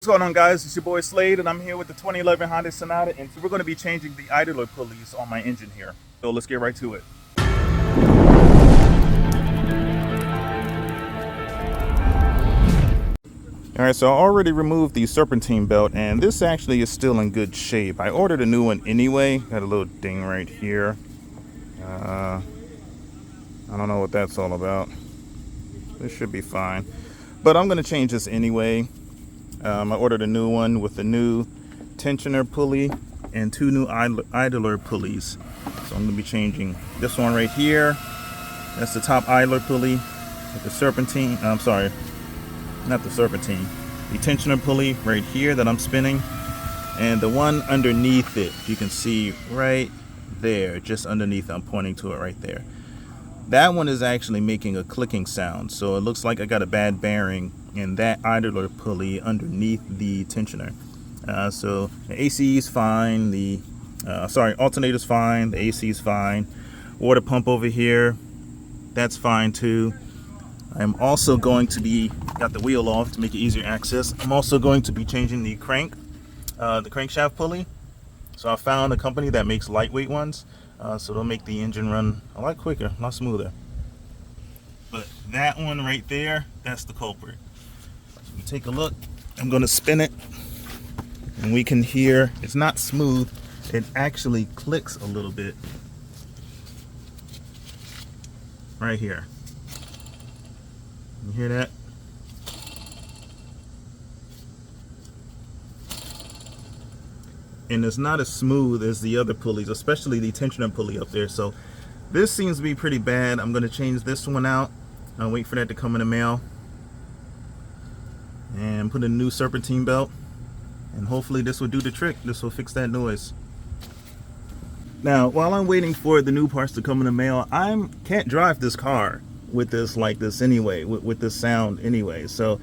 What's going on, guys? It's your boy Slade, and I'm here with the 2011 Hyundai Sonata, and so we're going to be changing the idler pulleys on my engine here. So let's get right to it. Alright, so I already removed the serpentine belt, and this actually is still in good shape. I ordered a new one anyway. Got a little ding right here. I don't know what that's all about. This should be fine. But I'm going to change this anyway. I ordered a new one with a new tensioner pulley and two new idler pulleys. So I'm going to be changing this one right here. That's the top idler pulley with the serpentine. I'm sorry, not the serpentine. The tensioner pulley right here that I'm spinning. And the one underneath it, you can see right there, just underneath, I'm pointing to it right there. That one is actually making a clicking sound. So it looks like I got a bad bearing in that idler pulley underneath the tensioner. So the AC is fine, the alternator's fine, the AC is fine. Water pump over here, that's fine too. I'm also going to be, got the wheel off to make it easier access. I'm also going to be changing the crankshaft pulley. So I found a company that makes lightweight ones, so they'll make the engine run a lot quicker, a lot smoother. But that one right there, that's the culprit. Take a look. I'm going to spin it, and we can hear it's not smooth. It actually clicks a little bit right here. You hear that? And it's not as smooth as the other pulleys, especially the tensioner pulley up there. So this seems to be pretty bad. I'm going to change this one out. I'll wait for that to come in the mail. And put a new serpentine belt, and hopefully this will do the trick. This will fix that noise. Now, while I'm waiting for the new parts to come in the mail, I can't drive this car with this like this anyway, with this sound anyway. So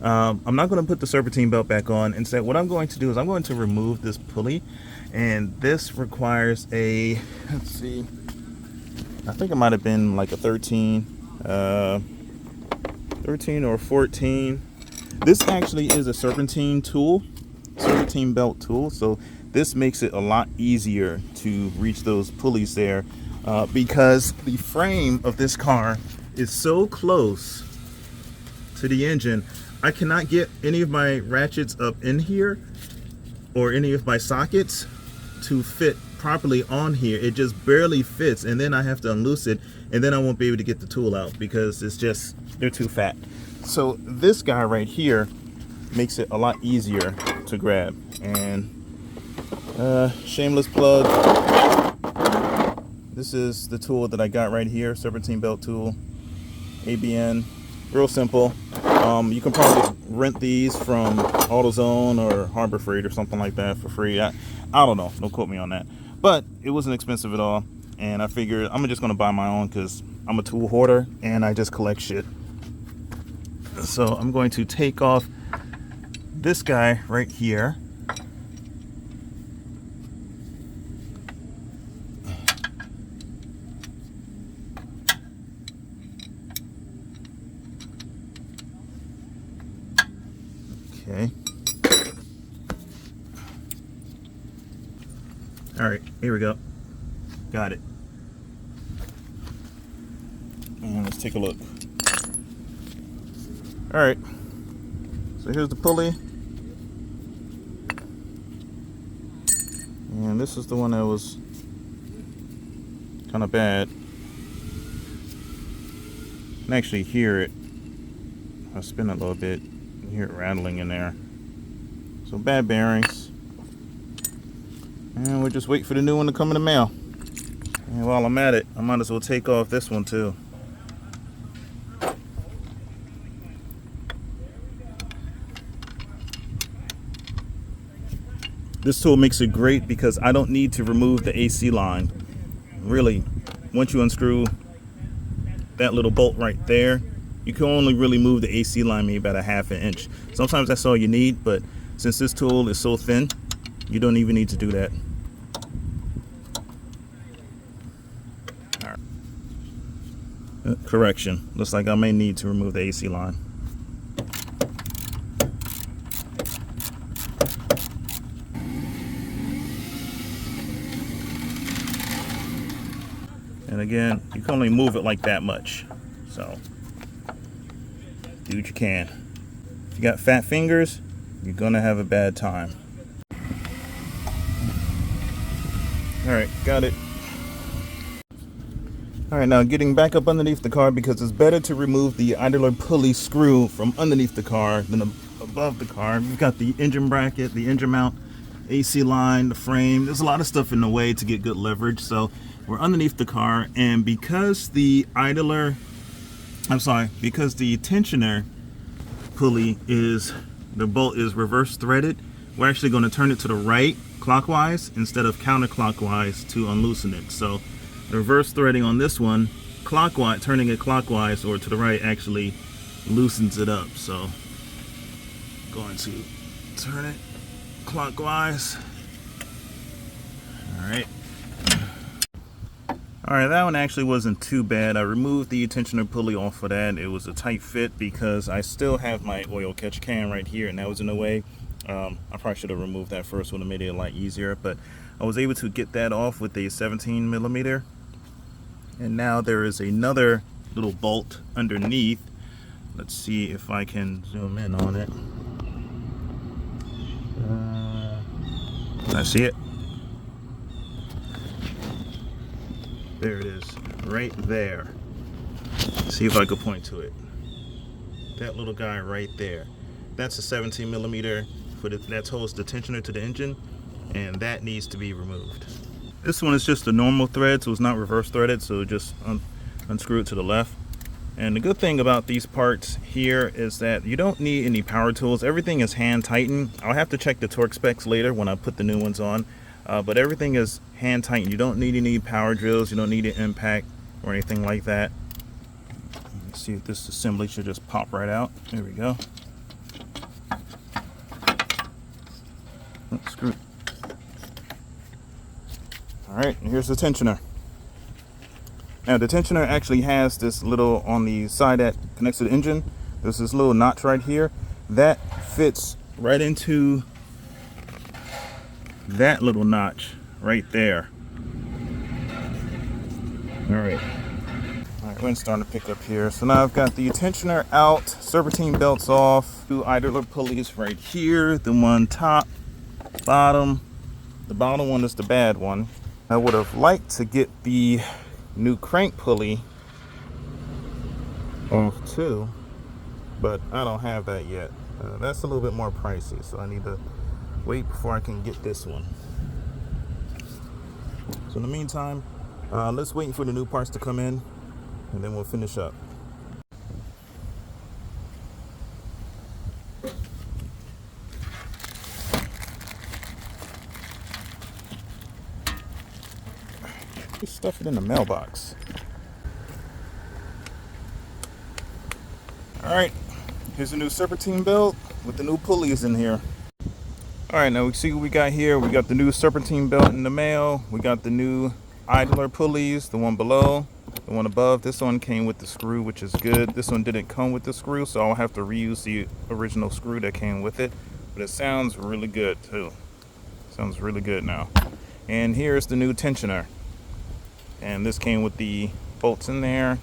I'm not going to put the serpentine belt back on. Instead, what I'm going to do is I'm going to remove this pulley, and this requires a, let's see, I think it might have been like a 13 or 14. This actually is a serpentine belt tool, so this makes it a lot easier to reach those pulleys there, because the frame of this car is so close to the engine. I cannot get any of my ratchets up in here or any of my sockets to fit properly on here. It just barely fits, and then I have to unloose it, and then I won't be able to get the tool out because it's just, they're too fat. So this guy right here makes it a lot easier to grab. And shameless plug, this is the tool that I got right here, serpentine belt tool, ABN, real simple. You can probably rent these from AutoZone or Harbor Freight or something like that for free. I don't know, don't quote me on that, but it wasn't expensive at all, and I figured I'm just gonna buy my own because I'm a tool hoarder and I just collect shit. So I'm going to take off this guy right here. Okay. All right, here we go. Got it. And let's take a look. All right, so here's the pulley, and this is the one that was kind of bad. You can actually hear it. I spin it a little bit, you hear it rattling in there. So bad bearings, and we'll just wait for the new one to come in the mail. And while I'm at it, I might as well take off this one too. This tool makes it great because I don't need to remove the AC line. Really, once you unscrew that little bolt right there, you can only really move the AC line maybe about a ½ inch. Sometimes that's all you need, but since this tool is so thin, you don't even need to do that. All right. Correction, looks like I may need to remove the AC line. And again, you can only move it like that much. So do what you can. If you got fat fingers, you're gonna have a bad time. All right, got it. All right, now getting back up underneath the car, because it's better to remove the idler pulley screw from underneath the car than above the car. We've got the engine bracket, the engine mount, AC line, the frame. There's a lot of stuff in the way to get good leverage. So we're underneath the car, and because the tensioner pulley the bolt is reverse threaded, we're actually going to turn it to the right clockwise instead of counterclockwise to unloosen it. So the reverse threading on this one, clockwise, turning it clockwise or to the right, actually loosens it up. So I'm going to turn it clockwise. All right. All right, that one actually wasn't too bad. I removed the tensioner pulley off of that. It was a tight fit because I still have my oil catch can right here, and that was in the way. I probably should have removed that first, would have made it a lot easier, but I was able to get that off with a 17 millimeter. And now there is another little bolt underneath. Let's see if I can zoom in on it. I see it. There it is, right there. See if I could point to it. That little guy right there. That's a 17 millimeter that holds the tensioner to the engine, and that needs to be removed. This one is just a normal thread, so it's not reverse threaded, so just unscrew it to the left. And the good thing about these parts here is that you don't need any power tools. Everything is hand tightened. I'll have to check the torque specs later when I put the new ones on. But everything is hand tightened. You don't need any power drills. You don't need an impact or anything like that. Let's see if this assembly should just pop right out. There we go. Screw. All right, and here's the tensioner. Now the tensioner actually has this little on the side that connects to the engine. There's this little notch right here that fits right into that little notch right there. All right, we're starting to pick up here. So now I've got the tensioner out, serpentine belts off, two idler pulleys right here, the one top, bottom. The bottom one is the bad one. I would have liked to get the new crank pulley off too, but I don't have that yet. That's a little bit more pricey, so I need to wait before I can get this one. So in the meantime, let's wait for the new parts to come in, and then we'll finish up. Just stuff it in the mailbox. All right, here's a new serpentine belt with the new pulleys in here. All right, now we see what we got here. We got the new serpentine belt in the mail. We got the new idler pulleys, the one below, the one above. This one came with the screw, which is good. This one didn't come with the screw, so I'll have to reuse the original screw that came with it. But it sounds really good too. Sounds really good now. And here's the new tensioner. And this came with the bolts in there,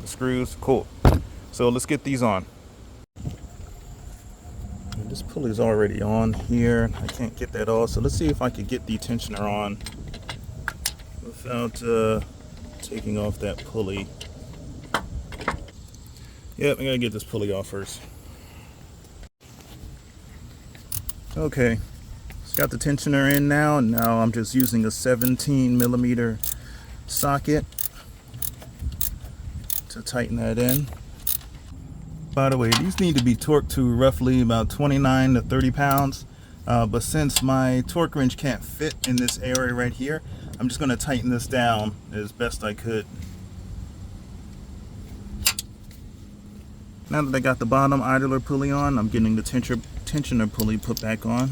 the screws. Cool. So let's get these on. And this pulley's already on here. I can't get that off. So let's see if I can get the tensioner on without taking off that pulley. Yep, I gotta get this pulley off first. Okay, it's got the tensioner in now. Now I'm just using a 17 millimeter socket to tighten that in. By the way, these need to be torqued to roughly about 29 to 30 pounds. But since my torque wrench can't fit in this area right here, I'm just going to tighten this down as best I could. Now that I got the bottom idler pulley on, I'm getting the tensioner pulley put back on.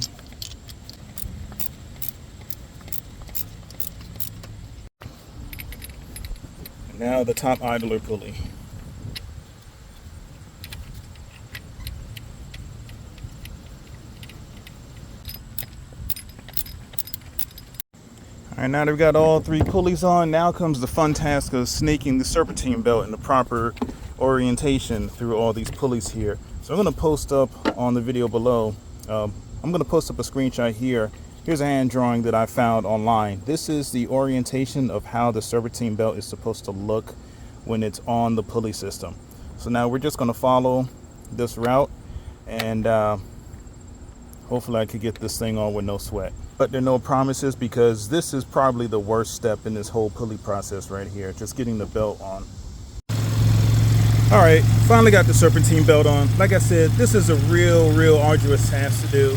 And now the top idler pulley. All right, now that we've got all 3 pulleys on, now comes the fun task of snaking the serpentine belt in the proper orientation through all these pulleys here. So I'm going to post up on the video below. I'm going to post up a screenshot here. Here's a hand drawing that I found online. This is the orientation of how the serpentine belt is supposed to look when it's on the pulley system. So now we're just going to follow this route, and hopefully I could get this thing on with no sweat. But there are no promises, because this is probably the worst step in this whole pulley process right here, just getting the belt on. All right, finally got the serpentine belt on. Like I said, this is a real arduous task to do.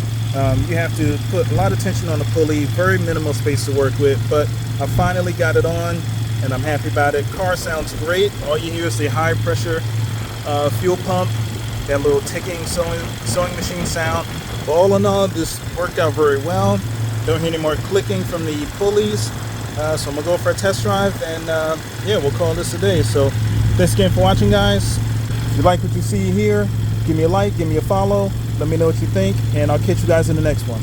You have to put a lot of tension on the pulley, very minimal space to work with, but I finally got it on and I'm happy about it. Car sounds great. All you hear is the high pressure fuel pump, that little ticking sewing machine sound. But all in all, this worked out very well. Don't hear any more clicking from the pulleys. So I'm gonna go for a test drive, and yeah, we'll call this a day. So thanks again for watching, guys. If you like what you see here, give me a like, give me a follow, let me know what you think, and I'll catch you guys in the next one.